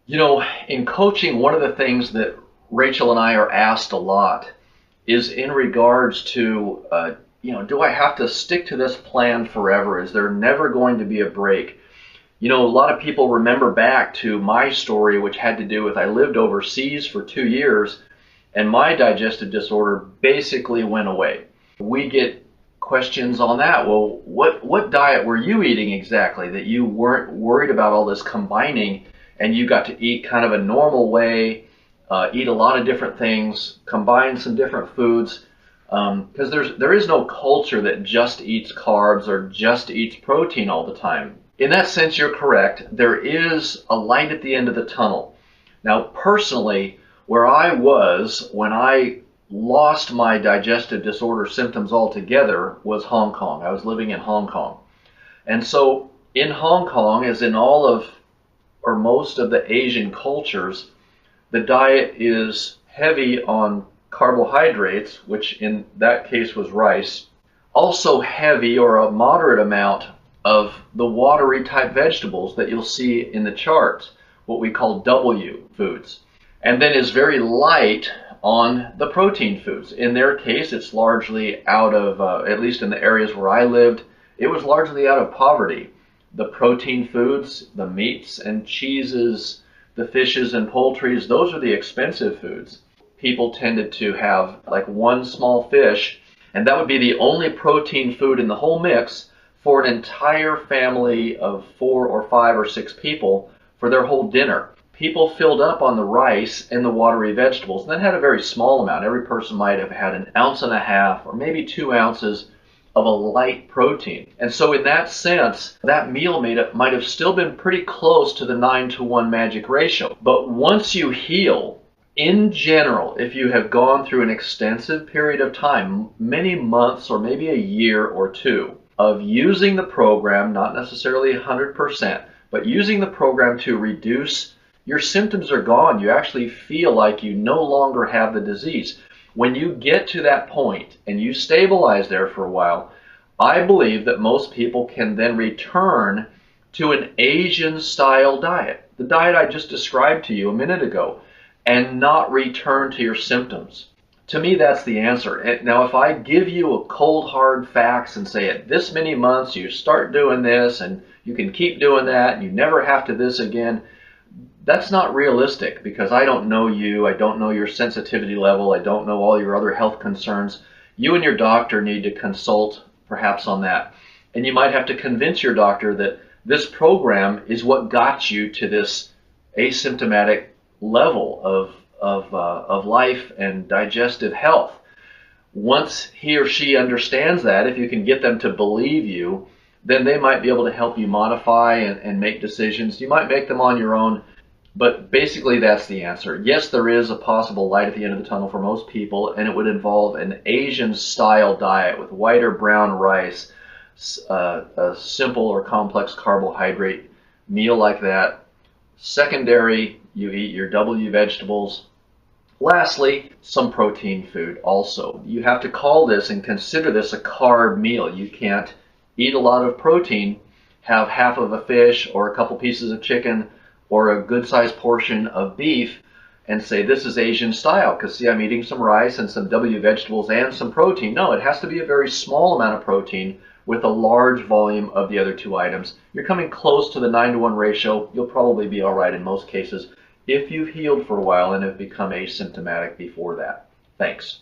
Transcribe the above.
You know, in coaching, one of the things that Rachel and I are asked a lot is in regards to, do I have to stick to this plan forever? Is there never going to be a break? You know, a lot of people remember back to my story, which had to do with I lived overseas for 2 years, and my digestive disorder basically went away. We get questions on that. Well, what diet were you eating exactly that you weren't worried about all this combining, and you got to eat kind of a normal way, eat a lot of different things, combine some different foods, because there is no culture that just eats carbs or just eats protein all the time. In that sense, you're correct. There is a light at the end of the tunnel. Now, personally, where I was when I lost my digestive disorder symptoms altogether was Hong Kong. I was living in Hong Kong. And so in Hong Kong, as in all of or most of the Asian cultures, the diet is heavy on carbohydrates, which in that case was rice, also heavy or a moderate amount of the watery type vegetables that you'll see in the charts, what we call W foods, and then is very light on the protein foods. In their case, it's largely out of, at least in the areas where I lived, it was largely out of poverty. The protein foods, the meats and cheeses, the fishes and poultries, those are the expensive foods. People tended to have like one small fish, and that would be the only protein food in the whole mix for an entire family of 4 or 5 or 6 people for their whole dinner. People filled up on the rice and the watery vegetables, and then had a very small amount. Every person might have had an ounce and a half or maybe 2 ounces of a light protein. And so in that sense, that meal might have still been pretty close to the 9-to-1 magic ratio. But once you heal, in general, if you have gone through an extensive period of time, many months or maybe a year or two, of using the program, not necessarily 100%, but using the program to reduce, your symptoms are gone. You actually feel like you no longer have the disease. When you get to that point and you stabilize there for a while, I believe that most people can then return to an Asian style diet, the diet I just described to you a minute ago, and not return to your symptoms. To me, that's the answer. Now, if I give you a cold hard facts and say at this many months you start doing this and you can keep doing that and you never have to this again, that's not realistic because I don't know you, I don't know your sensitivity level, I don't know all your other health concerns. You and your doctor need to consult perhaps on that. And you might have to convince your doctor that this program is what got you to this asymptomatic level of life and digestive health. Once he or she understands that, if you can get them to believe you, then they might be able to help you modify and make decisions. You might make them on your own, but basically that's the answer. Yes, there is a possible light at the end of the tunnel for most people, and it would involve an Asian-style diet with white or brown rice, a simple or complex carbohydrate meal like that. Secondary, you eat your W vegetables. Lastly, some protein food also. You have to call this and consider this a carb meal. You can't eat a lot of protein, have half of a fish or a couple pieces of chicken or a good-sized portion of beef and say this is Asian style because see, I'm eating some rice and some W vegetables and some protein. No, it has to be a very small amount of protein with a large volume of the other two items. You're coming close to the 9-to-1 ratio. You'll probably be all right in most cases if you've healed for a while and have become asymptomatic before that. Thanks.